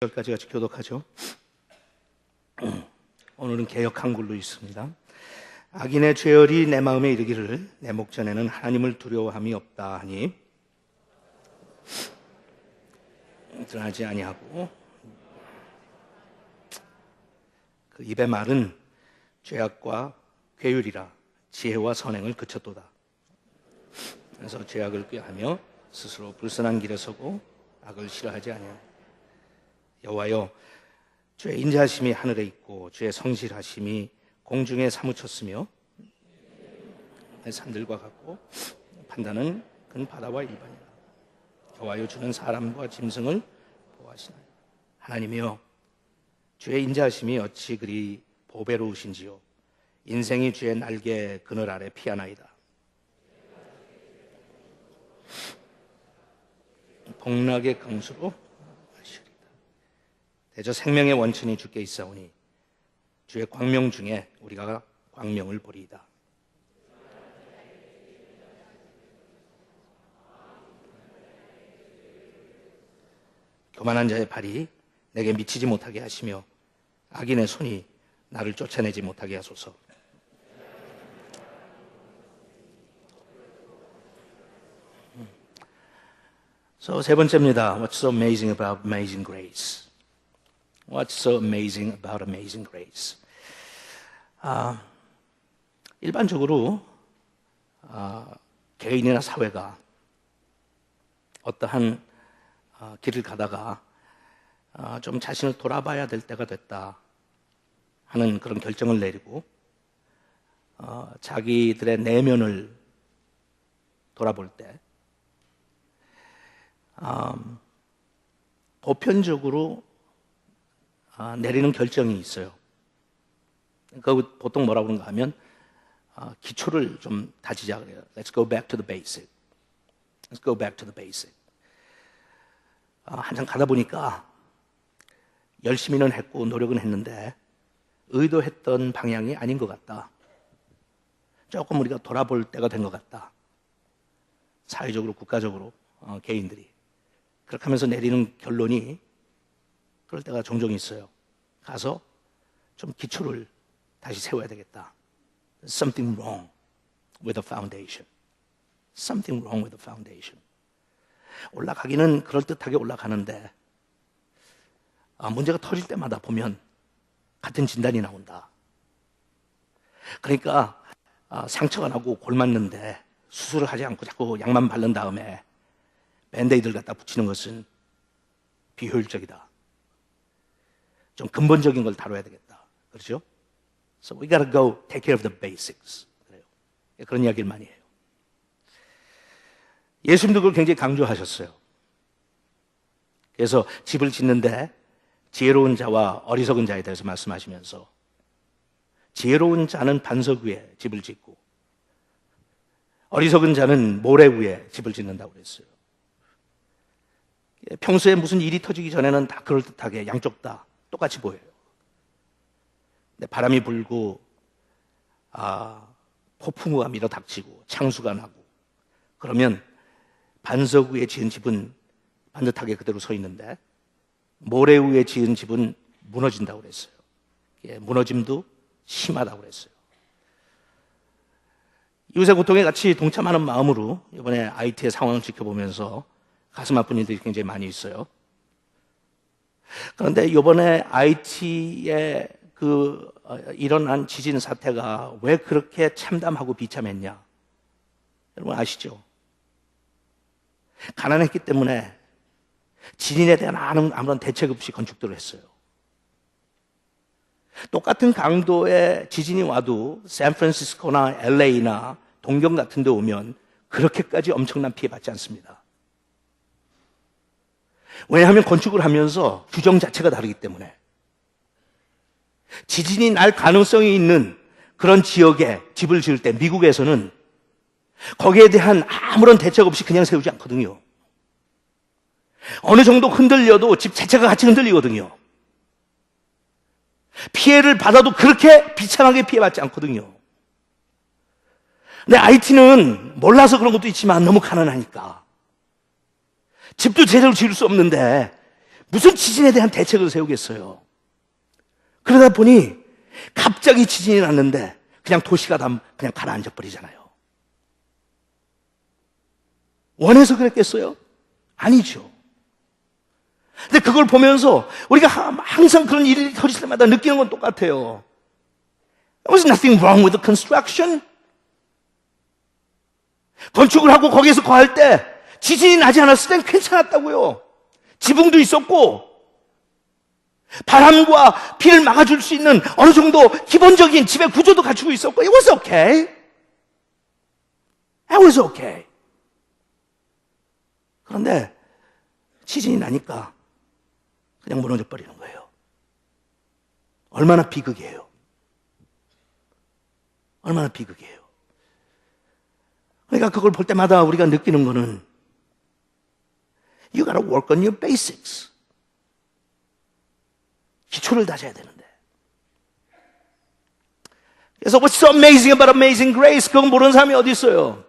까지 같이 교독하죠. 오늘은 개역 한글로 있습니다. 악인의 죄열이 내 마음에 이르기를 내 목전에는 하나님을 두려워함이 없다 하니 드러나지 아니하고 그 입의 말은 죄악과 괴율이라 지혜와 선행을 그쳤도다. 그래서 죄악을 꾀하며 스스로 불선한 길에 서고 악을 싫어하지 아니하고 여호와여, 주의 인자하심이 하늘에 있고 주의 성실하심이 공중에 사무쳤으며 산들과 같고 판단은 큰 바다와 일반이라. 여호와여, 주는 사람과 짐승을 보호하시나니 하나님이여, 주의 인자하심이 어찌 그리 보배로우신지요. 인생이 주의 날개 그늘 아래 피하나이다. 복락의 강수로 대저 생명의 원천이 주께 있사오니 주의 광명 중에 우리가 광명을 보리이다. 교만한 자의 발이 내게 미치지 못하게 하시며 악인의 손이 나를 쫓아내지 못하게 하소서. 세 번째입니다. What's so amazing about amazing grace? What's so amazing about amazing grace? 일반적으로 개인이나 사회가 어떠한 길을 가다가 좀 자신을 돌아봐야 될 때가 됐다 하는 그런 결정을 내리고 자기들의 내면을 돌아볼 때 보편적으로 내리는 결정이 있어요. 그러니까 보통 뭐라고 그런가 하면 기초를 좀 다지자 그래요. Let's go back to the basic. Let's go back to the basic. 한참 가다 보니까 열심히는 했고 노력은 했는데 의도했던 방향이 아닌 것 같다. 조금 우리가 돌아볼 때가 된 것 같다. 사회적으로, 국가적으로, 개인들이. 그렇게 하면서 내리는 결론이 그럴 때가 종종 있어요. 가서 좀 기초를 다시 세워야 되겠다. Something wrong with the foundation. Something wrong with the foundation. 올라가기는 그럴듯하게 올라가는데 문제가 터질 때마다 보면 같은 진단이 나온다. 그러니까 상처가 나고 골맞는데 수술을 하지 않고 자꾸 약만 바른 다음에 밴드에이드를 갖다 붙이는 것은 비효율적이다. 좀 근본적인 걸 다뤄야 되겠다. 그렇죠? So we gotta go take care of the basics. 그래요. 그런 이야기를 많이 해요. 예수님도 그걸 굉장히 강조하셨어요. 그래서 집을 짓는데 지혜로운 자와 어리석은 자에 대해서 말씀하시면서 지혜로운 자는 반석 위에 집을 짓고 어리석은 자는 모래 위에 집을 짓는다고 그랬어요. 평소에 무슨 일이 터지기 전에는 다 그럴듯하게 양쪽 다 똑같이 보여요. 근데 바람이 불고 폭풍우가 밀어닥치고 창수가 나고 그러면 반석 위에 지은 집은 반듯하게 그대로 서 있는데 모래 위에 지은 집은 무너진다고 그랬어요. 무너짐도 심하다고 그랬어요. 이웃의 고통에 같이 동참하는 마음으로 이번에 IT의 상황을 지켜보면서 가슴 아픈 일들이 굉장히 많이 있어요. 그런데 이번에 IT에 일어난 지진 사태가 왜 그렇게 참담하고 비참했냐? 여러분 아시죠? 가난했기 때문에 지진에 대한 아무런 대책 없이 건축들을 했어요. 똑같은 강도의 지진이 와도 샌프란시스코나 LA나 동경 같은 데 오면 그렇게까지 엄청난 피해 받지 않습니다. 왜냐하면 건축을 하면서 규정 자체가 다르기 때문에 지진이 날 가능성이 있는 그런 지역에 집을 지을 때 미국에서는 거기에 대한 아무런 대책 없이 그냥 세우지 않거든요. 어느 정도 흔들려도 집 자체가 같이 흔들리거든요. 피해를 받아도 그렇게 비참하게 피해받지 않거든요. 근데 IT는 몰라서 그런 것도 있지만 너무 가난하니까 집도 제대로 지을 수 없는데 무슨 지진에 대한 대책을 세우겠어요? 그러다 보니 갑자기 지진이 났는데 그냥 도시가 다 그냥 가라앉아 버리잖아요. 원해서 그랬겠어요? 아니죠. 근데 그걸 보면서 우리가 항상 그런 일이 터질 때마다 느끼는 건 똑같아요. There was nothing wrong with the construction. 건축을 하고 거기에서 거할 때 지진이 나지 않았을 땐 괜찮았다고요. 지붕도 있었고 바람과 비를 막아줄 수 있는 어느 정도 기본적인 집의 구조도 갖추고 있었고 It was okay. It was okay. 그런데 지진이 나니까 그냥 무너져 버리는 거예요. 얼마나 비극이에요. 얼마나 비극이에요. 그러니까 그걸 볼 때마다 우리가 느끼는 거는 You gotta work on your basics. 기초를 다져야 되는데. 그래서 What's so amazing about amazing grace? 그건 모르는 사람이 어디 있어요?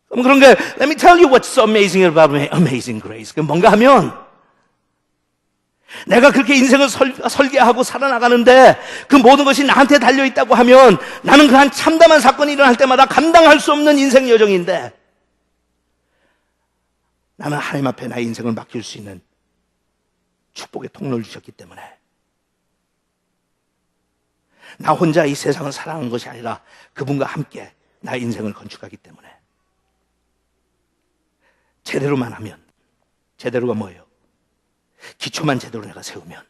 그럼 그런 게 Let me tell you what's so amazing about amazing grace. 그 뭔가 하면 내가 그렇게 인생을 설계하고 살아나가는데 그 모든 것이 나한테 달려있다고 하면 나는 그 한 참담한 사건이 일어날 때마다 감당할 수 없는 인생 여정인데 나는 하나님 앞에 나의 인생을 맡길 수 있는 축복의 통로를 주셨기 때문에 나 혼자 이 세상을 살아가는 것이 아니라 그분과 함께 나의 인생을 건축하기 때문에 제대로만 하면 제대로가 뭐예요? 기초만 제대로 내가 세우면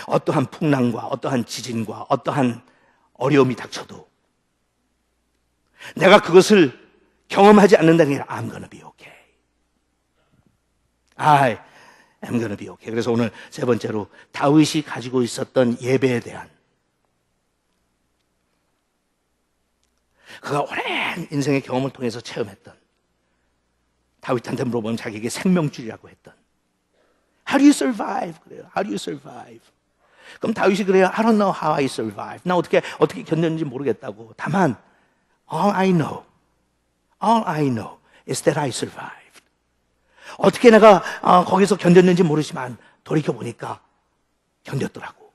어떠한 풍랑과 어떠한 지진과 어떠한 어려움이 닥쳐도 내가 그것을 경험하지 않는다는 게 I'm gonna be okay. I am gonna be okay. 그래서 오늘 세 번째로 다윗이 가지고 있었던 예배에 대한 그가 오랜 인생의 경험을 통해서 체험했던 다윗한테 물어보면 자기에게 생명줄이라고 했던 How do you survive? 그래요. How do you survive? 그럼 다윗이 그래요. I don't know how I survive. 나 어떻게 견뎠는지 모르겠다고. 다만 all I know is that I survived. 어떻게 내가 거기서 견뎠는지 모르지만 돌이켜 보니까 견뎠더라고.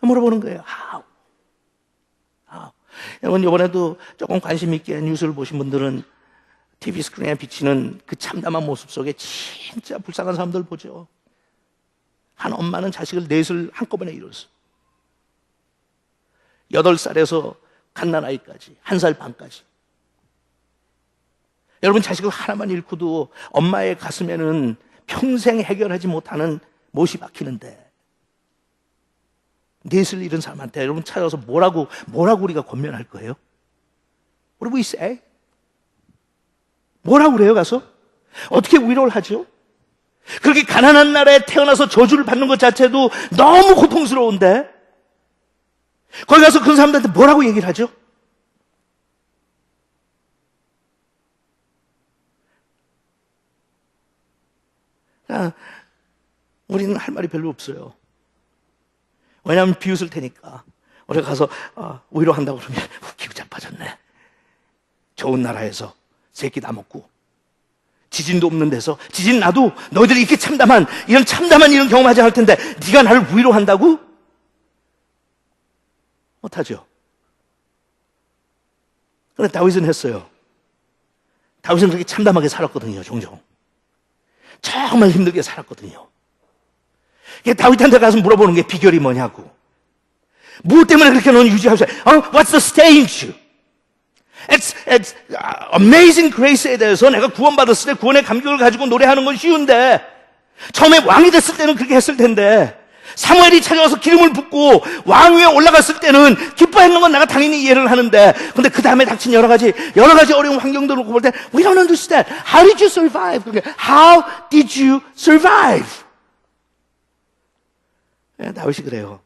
물어보는 거예요. How? 여러분 이번에도 조금 관심 있게 뉴스를 보신 분들은 TV 스크린에 비치는 그 참담한 모습 속에 진짜 불쌍한 사람들 보죠. 한 엄마는 자식을 넷을 한꺼번에 잃었어. 8살에서 갓난아이까지 1살 반까지. 여러분 자식을 하나만 잃고도 엄마의 가슴에는 평생 해결하지 못하는 못이 박히는데 넷을 잃은 사람한테 여러분 찾아와서 뭐라고 우리가 권면할 거예요? What do we say? 뭐라고 그래요 가서? 어떻게 위로를 하죠? 그렇게 가난한 나라에 태어나서 저주를 받는 것 자체도 너무 고통스러운데 거기 가서 그런 사람들한테 뭐라고 얘기를 하죠? 우리는 할 말이 별로 없어요. 왜냐하면 비웃을 테니까 우리가 가서 위로한다고 그러면 기분 자빠졌네. 좋은 나라에서 새끼 다 먹고 지진도 없는 데서 지진 나도 너희들이 이렇게 이런 참담한 일은 경험하지 않을 텐데 네가 나를 위로한다고? 못하죠. 그런데 다윗은 했어요. 다윗은 그렇게 참담하게 살았거든요. 종종 정말 힘들게 살았거든요. 다윗한테 가서 물어보는 게 비결이 뭐냐고. 무엇 때문에 그렇게 너는 유지할 수 있어? What's the stage? It's amazing grace에 대해서 내가 구원받았을 때 구원의 감격을 가지고 노래하는 건 쉬운데 처음에 왕이 됐을 때는 그렇게 했을 텐데 사무엘이 찾아와서 기름을 붓고 왕 위에 올라갔을 때는 기뻐했는 건 내가 당연히 이해를 하는데 근데 그 다음에 닥친 여러 가지 어려운 환경들을 놓고 볼 때 We don't understand. How did you survive? How did you survive? 다윗이 그래요.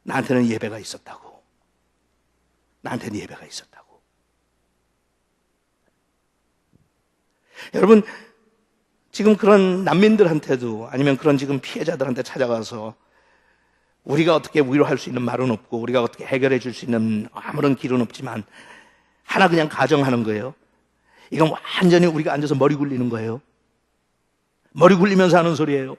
나한테는 예배가 있었다고. 나한테는 예배가 있었다고. 여러분 지금 그런 난민들한테도 아니면 그런 지금 피해자들한테 찾아가서 우리가 어떻게 위로할 수 있는 말은 없고 우리가 어떻게 해결해 줄 수 있는 아무런 길은 없지만 하나 그냥 가정하는 거예요. 이건 완전히 우리가 앉아서 머리 굴리는 거예요. 머리 굴리면서 하는 소리예요.